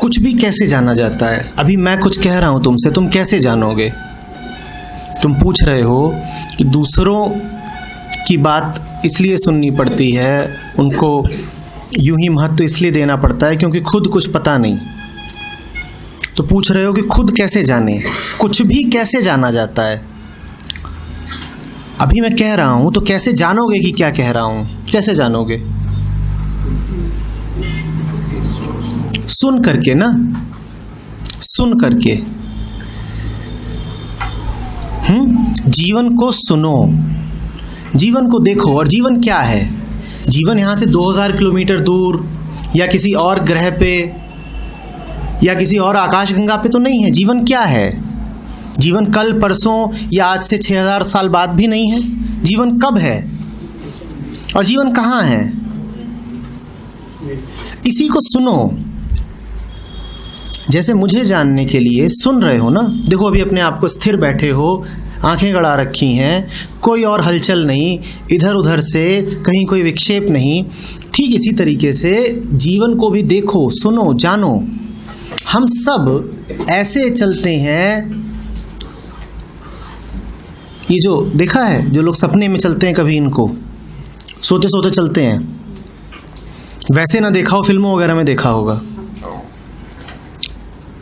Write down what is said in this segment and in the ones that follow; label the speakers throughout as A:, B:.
A: कुछ भी कैसे जाना जाता है? अभी मैं कुछ कह रहा हूं तुमसे, तुम कैसे जानोगे? तुम पूछ रहे हो कि दूसरों की बात इसलिए सुननी पड़ती है, उनको यूं ही महत्व इसलिए देना पड़ता है क्योंकि खुद कुछ पता नहीं। तो पूछ रहे हो कि खुद कैसे जाने, कुछ भी कैसे जाना जाता है? अभी मैं कह रहा हूं तो कैसे जानोगे कि क्या कह रहा हूं? कैसे जानोगे? सुन करके ना, सुन करके। जीवन को सुनो, जीवन को देखो। और जीवन क्या है? जीवन यहां से 2000 किलोमीटर दूर या किसी और ग्रह पे या किसी और आकाशगंगा पे तो नहीं है। जीवन क्या है? जीवन कल परसों या आज से 6000 साल बाद भी नहीं है। जीवन कब है और जीवन कहाँ है? इसी को सुनो। जैसे मुझे जानने के लिए सुन रहे हो ना, देखो अभी अपने आप को स्थिर बैठे हो, आंखें गड़ा रखी हैं, कोई और हलचल नहीं, इधर उधर से कहीं कोई विक्षेप नहीं। ठीक इसी तरीके से जीवन को भी देखो, सुनो, जानो। हम सब ऐसे चलते हैं, ये जो देखा है, जो लोग सपने में चलते हैं, कभी इनको सोते सोते चलते हैं, वैसे ना देखा हो, फिल्मों वगैरह में देखा होगा।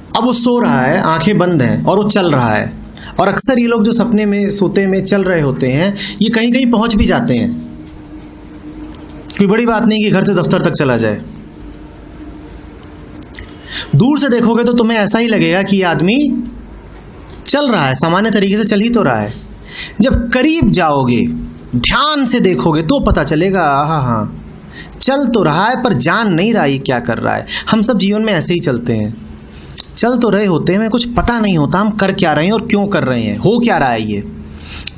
A: अब वो सो रहा है, आंखें बंद हैं और वो चल रहा है। और अक्सर ये लोग जो सपने में सोते में चल रहे होते हैं, ये कहीं कहीं पहुंच भी जाते हैं। कोई बड़ी बात नहीं कि घर से दफ्तर तक चला जाए। दूर से देखोगे तो तुम्हें ऐसा ही लगेगा कि ये आदमी चल रहा है, सामान्य तरीके से चल ही तो रहा है। जब करीब जाओगे, ध्यान से देखोगे तो पता चलेगा, हाँ, चल तो रहा है पर जान नहीं रहा ये क्या कर रहा है। हम सब जीवन में ऐसे ही चलते हैं, चल तो रहे होते हैं, हमें कुछ पता नहीं होता हम कर क्या रहे हैं और क्यों कर रहे हैं, हो क्या रहा है। ये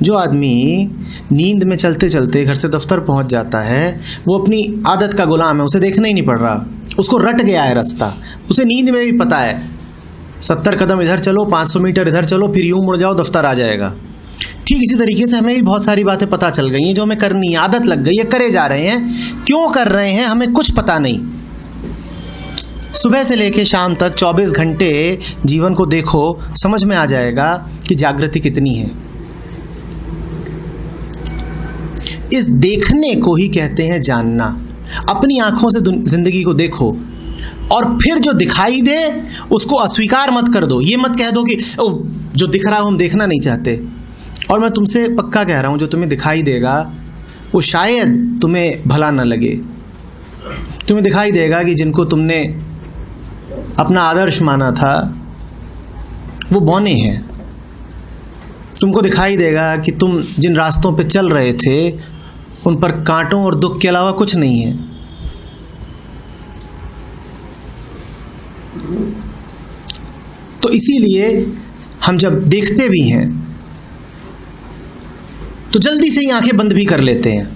A: जो आदमी नींद में चलते चलते घर से दफ्तर पहुंच जाता है, वो अपनी आदत का गुलाम है, उसे देखना ही नहीं पड़ रहा, उसको रट गया है रास्ता। उसे नींद में भी पता है 70 कदम इधर चलो, 500 मीटर इधर चलो, फिर यूं मुड़ जाओ, दफ्तर आ जाएगा। ठीक इसी तरीके से हमें भी बहुत सारी बातें पता चल गई हैं जो हमें करनी है, आदत लग गई है, करे जा रहे हैं। क्यों कर रहे हैं हमें कुछ पता नहीं। सुबह से लेकर शाम तक 24 घंटे जीवन को देखो, समझ में आ जाएगा कि जागृति कितनी है। इस देखने को ही कहते हैं जानना। अपनी आंखों से जिंदगी को देखो और फिर जो दिखाई दे उसको अस्वीकार मत कर दो। ये मत कह दो कि जो दिख रहा हो हम देखना नहीं चाहते। और मैं तुमसे पक्का कह रहा हूं, जो तुम्हें दिखाई देगा वो शायद तुम्हें भला न लगे। तुम्हें दिखाई देगा कि जिनको तुमने अपना आदर्श माना था वो बौने हैं। तुमको दिखाई देगा कि तुम जिन रास्तों पे चल रहे थे उन पर कांटों और दुख के अलावा कुछ नहीं है। तो इसीलिए हम जब देखते भी हैं तो जल्दी से ही आंखें बंद भी कर लेते हैं,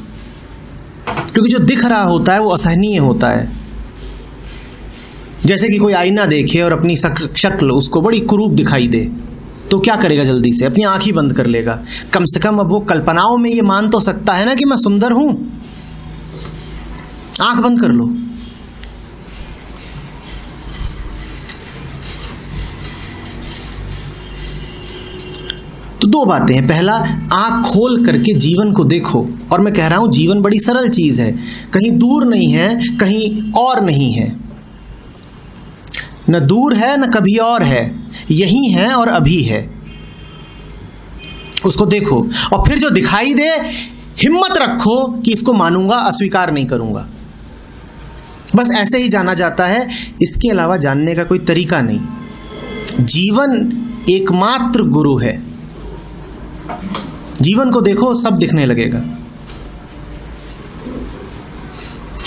A: क्योंकि जो दिख रहा होता है वो असहनीय होता है। जैसे कि कोई आईना देखे और अपनी शक्ल उसको बड़ी कुरूप दिखाई दे, तो क्या करेगा? जल्दी से अपनी आंख ही बंद कर लेगा। कम से कम अब वो कल्पनाओं में ये मान तो सकता है ना कि मैं सुंदर हूं। आंख बंद कर लो। तो दो बातें हैं। पहला, आंख खोल करके जीवन को देखो। और मैं कह रहा हूं जीवन बड़ी सरल चीज है, कहीं दूर नहीं है, कहीं और नहीं है, न दूर है न कभी और है, यही है और अभी है। उसको देखो और फिर जो दिखाई दे हिम्मत रखो कि इसको मानूंगा, अस्वीकार नहीं करूंगा। बस ऐसे ही जाना जाता है, इसके अलावा जानने का कोई तरीका नहीं। जीवन एकमात्र गुरु है। जीवन को देखो, सब दिखने लगेगा।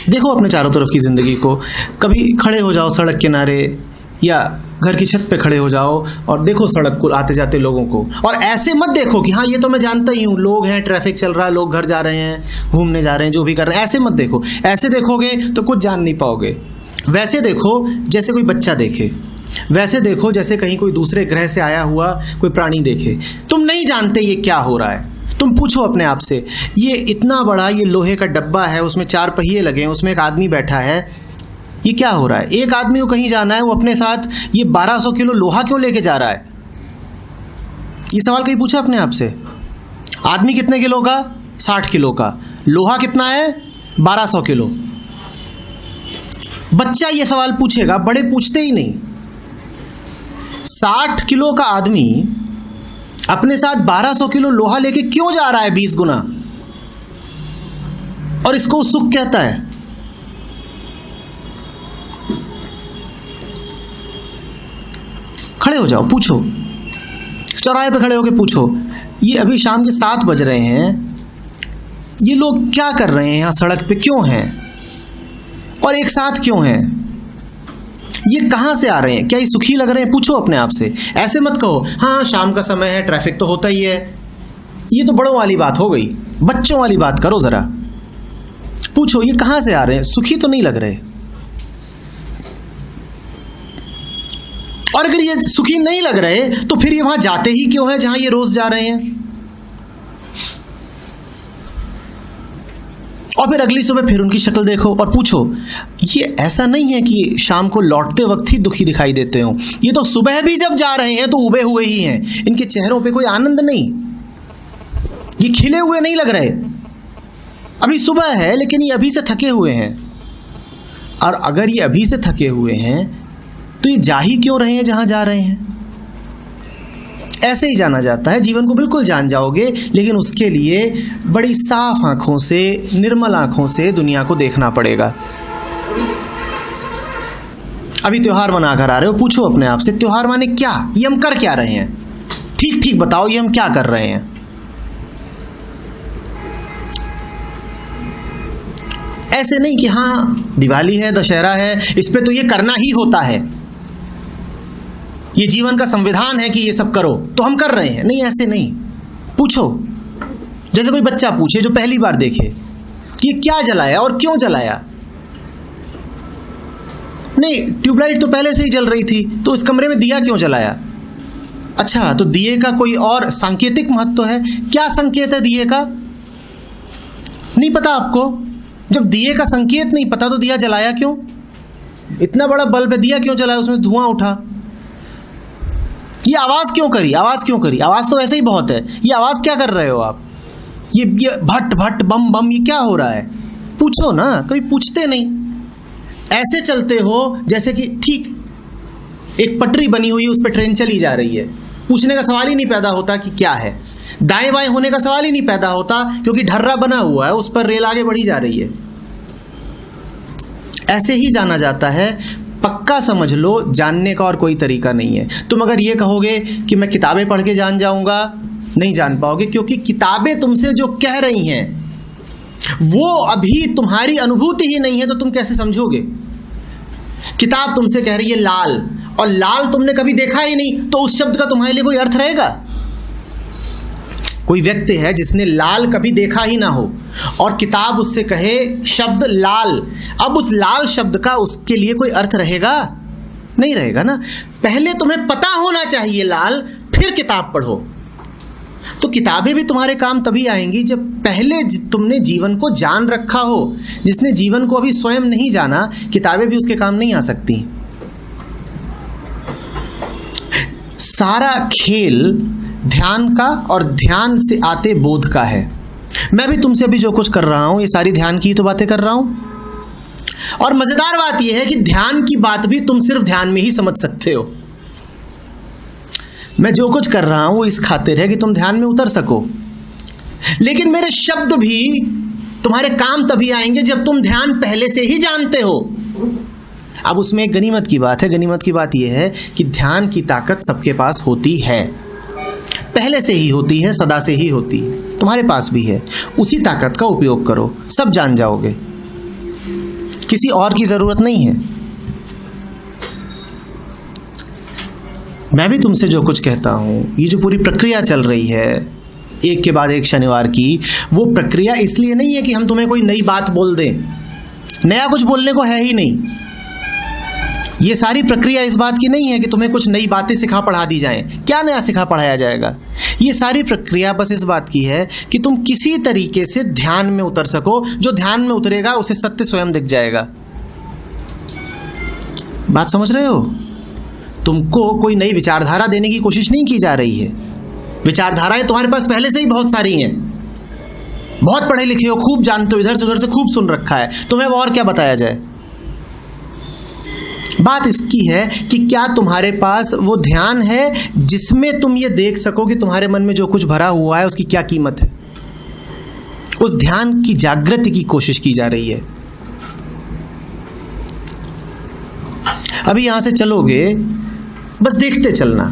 A: देखो अपने चारों तरफ की जिंदगी को। कभी खड़े हो जाओ सड़क किनारे या घर की छत पे खड़े हो जाओ और देखो सड़क को, आते जाते लोगों को। और ऐसे मत देखो कि हाँ ये तो मैं जानता ही हूँ, लोग हैं, ट्रैफिक चल रहा है, लोग घर जा रहे हैं, घूमने जा रहे हैं, जो भी कर रहे हैं। ऐसे मत देखो। ऐसे देखोगे तो कुछ जान नहीं पाओगे। वैसे देखो जैसे कोई बच्चा देखे, वैसे देखो जैसे कहीं कोई दूसरे ग्रह से आया हुआ कोई प्राणी देखे। तुम नहीं जानते ये क्या हो रहा है। तुम पूछो अपने आप से, ये इतना बड़ा ये लोहे का डब्बा है, उसमें 4 पहिए लगे हैं, उसमें एक आदमी बैठा है, ये क्या हो रहा है? एक आदमी को कहीं जाना है, वो अपने साथ ये 1200 किलो लोहा क्यों लेके जा रहा है? ये सवाल कहीं पूछा अपने आप से? आदमी कितने किलो का? 60 किलो का। लोहा कितना है? 1200 किलो। बच्चा ये सवाल पूछेगा, बड़े पूछते ही नहीं। 60 किलो का आदमी अपने साथ 1200 किलो लोहा लेके क्यों जा रहा है 20 गुना? और इसको सुख कहता है। खड़े हो जाओ, पूछो, चौराहे पे खड़े होके पूछो, ये अभी शाम के 7 बज रहे हैं, ये लोग क्या कर रहे हैं यहाँ सड़क पे, क्यों हैं और एक साथ क्यों हैं? ये कहाँ से आ रहे हैं? क्या ये सुखी लग रहे हैं? पूछो अपने आप से। ऐसे मत कहो हाँ शाम का समय है, ट्रैफिक तो होता ही है। ये तो बड़ों वाली बात हो गई, बच्चों वाली बात करो जरा। पूछो ये कहाँ से आ रहे हैं? सुखी तो नहीं लग रहे। और अगर ये सुखी नहीं लग रहे तो फिर ये वहां जाते ही क्यों हैं जहां ये रोज जा रहे हैं? और फिर अगली सुबह फिर उनकी शक्ल देखो और पूछो, ये ऐसा नहीं है कि शाम को लौटते वक्त ही दुखी दिखाई देते हो, ये तो सुबह भी जब जा रहे हैं तो उबे हुए ही हैं, इनके चेहरों पे कोई आनंद नहीं, ये खिले हुए नहीं लग रहे। अभी सुबह है लेकिन ये अभी से थके हुए हैं। और अगर ये अभी से थके हुए हैं तो ये जा ही क्यों रहे हैं जहां जा रहे हैं? ऐसे ही जाना जाता है। जीवन को बिल्कुल जान जाओगे, लेकिन उसके लिए बड़ी साफ आंखों से, निर्मल आंखों से दुनिया को देखना पड़ेगा। अभी त्योहार मना कर आ रहे हो, पूछो अपने आप से त्योहार माने क्या? ये हम कर क्या रहे हैं? ठीक ठीक बताओ, ये हम क्या कर रहे हैं? ऐसे नहीं कि हाँ दिवाली है, दशहरा है, इस पे तो ये करना ही होता है, ये जीवन का संविधान है कि ये सब करो तो हम कर रहे हैं। नहीं, ऐसे नहीं। पूछो, जैसे कोई बच्चा पूछे जो पहली बार देखे कि क्या जलाया और क्यों जलाया। नहीं, ट्यूबलाइट तो पहले से ही जल रही थी, तो इस कमरे में दिया क्यों जलाया? अच्छा, तो दिए का कोई और सांकेतिक महत्व है? क्या संकेत है दिए का? नहीं पता आपको? जब दिए का संकेत नहीं पता तो दिया जलाया क्यों? इतना बड़ा बल्ब है, दिया क्यों जलाया? उसमें धुआं उठा। ये आवाज़ क्यों करी? आवाज़ क्यों करी? आवाज़ तो ऐसे ही बहुत है, ये आवाज़ क्या कर रहे हो आप? ये भट भट बम बम ये क्या हो रहा है? पूछो ना, कभी पूछते नहीं। ऐसे चलते हो जैसे कि ठीक एक पटरी बनी हुई है, उस पर ट्रेन चली जा रही है। पूछने का सवाल ही नहीं पैदा होता कि क्या है। दाएं बाएं होने का सवाल ही नहीं पैदा होता क्योंकि ढर्रा बना हुआ है, उस पर रेल आगे बढ़ी जा रही है। ऐसे ही जाना जाता है। पक्का समझ लो, जानने का और कोई तरीका नहीं है। तुम अगर ये कहोगे कि मैं किताबें पढ़ के जान जाऊंगा, नहीं जान पाओगे, क्योंकि किताबें तुमसे जो कह रही हैं वो अभी तुम्हारी अनुभूति ही नहीं है, तो तुम कैसे समझोगे? किताब तुमसे कह रही है लाल, और लाल तुमने कभी देखा ही नहीं, तो उस शब्द का तुम्हारे लिए कोई अर्थ रहेगा? कोई व्यक्ति है जिसने लाल कभी देखा ही ना हो और किताब उससे कहे शब्द लाल, अब उस लाल शब्द का उसके लिए कोई अर्थ रहेगा? नहीं रहेगा ना। पहले तुम्हें पता होना चाहिए लाल, फिर किताब पढ़ो। तो किताबें भी तुम्हारे काम तभी आएंगी जब पहले तुमने जीवन को जान रखा हो। जिसने जीवन को अभी स्वयं नहीं जाना, किताबें भी उसके काम नहीं आ सकती। सारा खेल ध्यान का और ध्यान से आते बोध का है। मैं भी तुमसे अभी जो कुछ कर रहा हूं, ये सारी ध्यान की तो बातें कर रहा हूं। और मजेदार बात यह है कि ध्यान की बात भी तुम सिर्फ ध्यान में ही समझ सकते हो। मैं जो कुछ कर रहा हूं वो इस खातिर है कि तुम ध्यान में उतर सको, लेकिन मेरे शब्द भी तुम्हारे काम तभी आएंगे जब तुम ध्यान पहले से ही जानते हो। अब उसमें एक गनीमत की बात है। गनीमत की बात यह है कि ध्यान की ताकत सबके पास होती है, पहले से ही होती है, सदा से ही होती है, तुम्हारे पास भी है। उसी ताकत का उपयोग करो, सब जान जाओगे। किसी और की जरूरत नहीं है। मैं भी तुमसे जो कुछ कहता हूं, ये जो पूरी प्रक्रिया चल रही है एक के बाद एक शनिवार की, वो प्रक्रिया इसलिए नहीं है कि हम तुम्हें कोई नई बात बोल दें। नया कुछ बोलने को है ही नहीं। ये सारी प्रक्रिया इस बात की नहीं है कि तुम्हें कुछ नई बातें सिखा पढ़ा दी जाएं। क्या नया सिखा पढ़ाया जाएगा? ये सारी प्रक्रिया बस इस बात की है कि तुम किसी तरीके से ध्यान में उतर सको। जो ध्यान में उतरेगा उसे सत्य स्वयं दिख जाएगा। बात समझ रहे हो? तुमको कोई नई विचारधारा देने की कोशिश नहीं की जा रही है। विचारधाराएं तुम्हारे पास पहले से ही बहुत सारी हैं। बहुत पढ़े लिखे हो, खूब जानते हो, इधर से उधर से खूब सुन रखा है, तुम्हें और क्या बताया जाए। बात इसकी है कि क्या तुम्हारे पास वो ध्यान है जिसमें तुम ये देख सको कि तुम्हारे मन में जो कुछ भरा हुआ है उसकी क्या कीमत है। उस ध्यान की जागृति की कोशिश की जा रही है। अभी यहां से चलोगे, बस देखते चलना,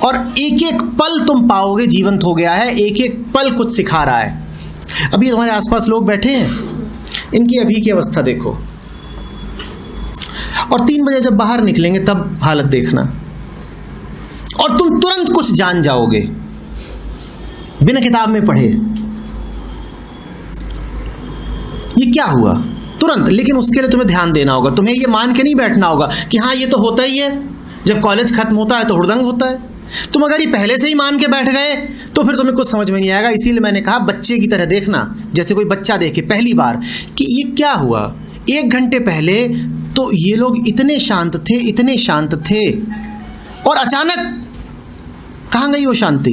A: और एक एक पल तुम पाओगे जीवंत हो गया है, एक एक पल कुछ सिखा रहा है। अभी तुम्हारे आसपास लोग बैठे हैं, इनकी अभी की अवस्था देखो, और 3 बजे जब बाहर निकलेंगे तब हालत देखना, और तुम तुरंत कुछ जान जाओगे बिना किताब में पढ़े ये क्या हुआ तुरंत। लेकिन उसके लिए तुम्हें ध्यान देना होगा, तुम्हें ये मान के नहीं बैठना होगा कि हाँ ये तो होता ही है, जब कॉलेज खत्म होता है तो हुड़दंग होता है। तुम अगर ये पहले से ही मान के बैठ गए तो फिर तुम्हें कुछ समझ में नहीं आएगा। इसीलिए मैंने कहा बच्चे की तरह देखना, जैसे कोई बच्चा देखे पहली बार कि ये क्या हुआ। 1 घंटे पहले तो ये लोग इतने शांत थे, इतने शांत थे, और अचानक कहाँ गई वो शांति।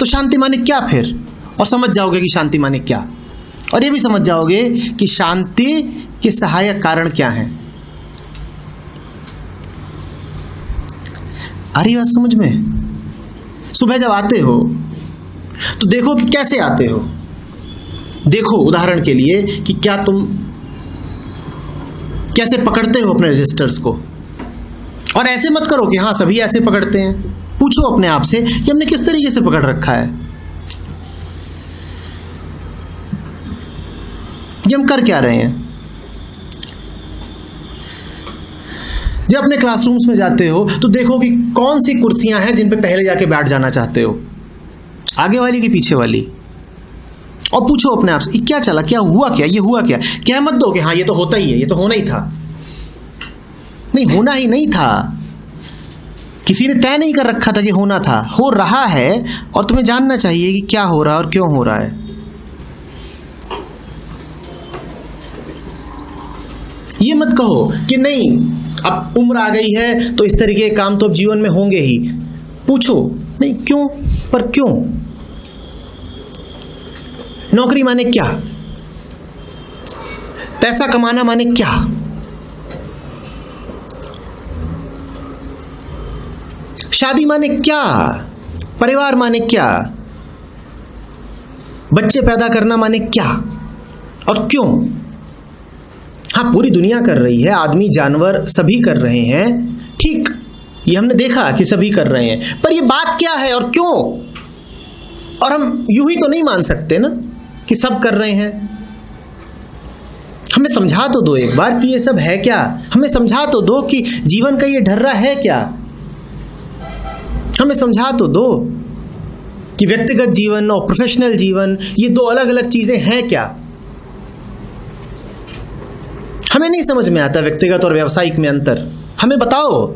A: तो शांति माने क्या फिर, और समझ जाओगे कि शांति माने क्या, और ये भी समझ जाओगे कि शांति के सहायक कारण क्या हैं। आ रही बात समझ में? सुबह जब आते हो तो देखो कि कैसे आते हो। देखो उदाहरण के लिए कि क्या तुम कैसे पकड़ते हो अपने रजिस्टर्स को, और ऐसे मत करो कि हाँ सभी ऐसे पकड़ते हैं। पूछो अपने आप से कि हमने किस तरीके से पकड़ रखा है, ये हम कर क्या रहे हैं। जब अपने क्लासरूम्स में जाते हो तो देखो कि कौन सी कुर्सियां हैं जिन पे पहले जाके बैठ जाना चाहते हो, आगे वाली कि पीछे वाली, और पूछो अपने आप से क्या चला, क्या हुआ, क्या ये हुआ क्या। कह मत दो कि हाँ ये तो होता ही है, ये तो होना ही था। नहीं, होना ही नहीं था, किसी ने तय नहीं कर रखा था कि होना था, हो रहा है, और तुम्हें जानना चाहिए कि क्या हो रहा है और क्यों हो रहा है। ये मत कहो कि नहीं अब उम्र आ गई है तो इस तरीके के काम तो अब जीवन में होंगे ही। पूछो नहीं क्यों, पर क्यों। नौकरी माने क्या, पैसा कमाना माने क्या, शादी माने क्या, परिवार माने क्या, बच्चे पैदा करना माने क्या और क्यों। हाँ पूरी दुनिया कर रही है, आदमी जानवर सभी कर रहे हैं, ठीक, ये हमने देखा कि सभी कर रहे हैं, पर ये बात क्या है और क्यों। और हम यूं ही तो नहीं मान सकते ना कि सब कर रहे हैं। हमें समझा तो दो एक बार कि ये सब है क्या, हमें समझा तो दो कि जीवन का ये ढर्रा है क्या, हमें समझा तो दो कि व्यक्तिगत जीवन और प्रोफेशनल जीवन ये 2 अलग अलग चीजें हैं क्या। हमें नहीं समझ में आता व्यक्तिगत और व्यावसायिक में अंतर, हमें बताओ,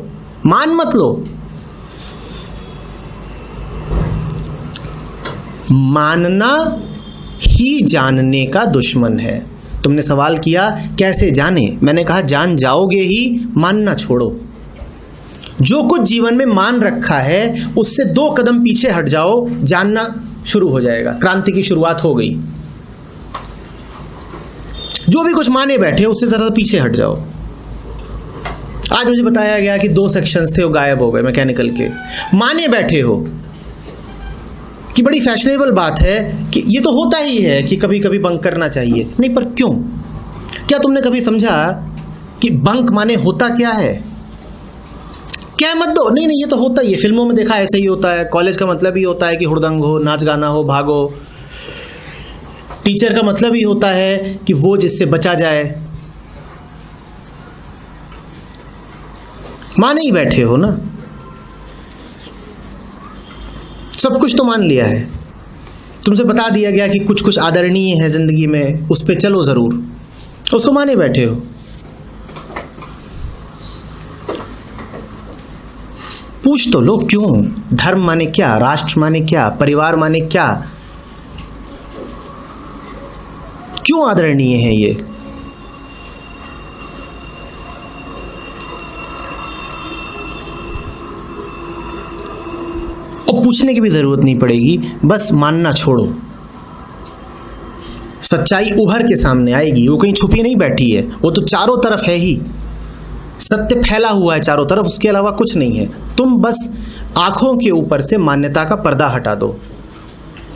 A: मान मत लो। मानना ही जानने का दुश्मन है। तुमने सवाल किया कैसे जाने, मैंने कहा जान जाओगे ही, मानना छोड़ो। जो कुछ जीवन में मान रखा है उससे 2 कदम पीछे हट जाओ, जानना शुरू हो जाएगा, क्रांति की शुरुआत हो गई। जो भी कुछ माने बैठे हो उससे ज़्यादा पीछे हट जाओ। आज मुझे बताया गया कि 2 सेक्शंस थे वो गायब हो गए मैकेनिकल के। माने बैठे हो कि बड़ी फैशनेबल बात है कि ये तो होता ही है कि कभी कभी बंक करना चाहिए। नहीं, पर क्यों? क्या तुमने कभी समझा कि बंक माने होता क्या है? क्या मत दो, नहीं नहीं ये तो होता ही है, फिल्मों में देखा ऐसे ही होता है। कॉलेज का मतलब ही होता है कि हुड़दंग हो, नाच गाना हो, भागो। टीचर का मतलब ही होता है कि वो जिससे बचा जाए। माने ही बैठे हो ना, सब कुछ तो मान लिया है। तुमसे बता दिया गया कि कुछ कुछ आदरणीय है जिंदगी में, उस पे चलो जरूर, उसको माने बैठे हो। पूछ तो लो क्यों। धर्म माने क्या, राष्ट्र माने क्या, परिवार माने क्या, क्यों आदरणीय है ये। और पूछने की भी जरूरत नहीं पड़ेगी, बस मानना छोड़ो। सच्चाई उभर के सामने आएगी, वो कहीं छुपी नहीं बैठी है, वो तो चारों तरफ है ही। सत्य फैला हुआ है चारों तरफ, उसके अलावा कुछ नहीं है। तुम बस आंखों के ऊपर से मान्यता का पर्दा हटा दो,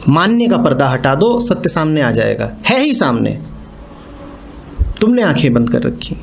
A: मानने का पर्दा हटा दो, सत्य सामने आ जाएगा, है ही सामने। तुमने आंखें बंद कर रखी।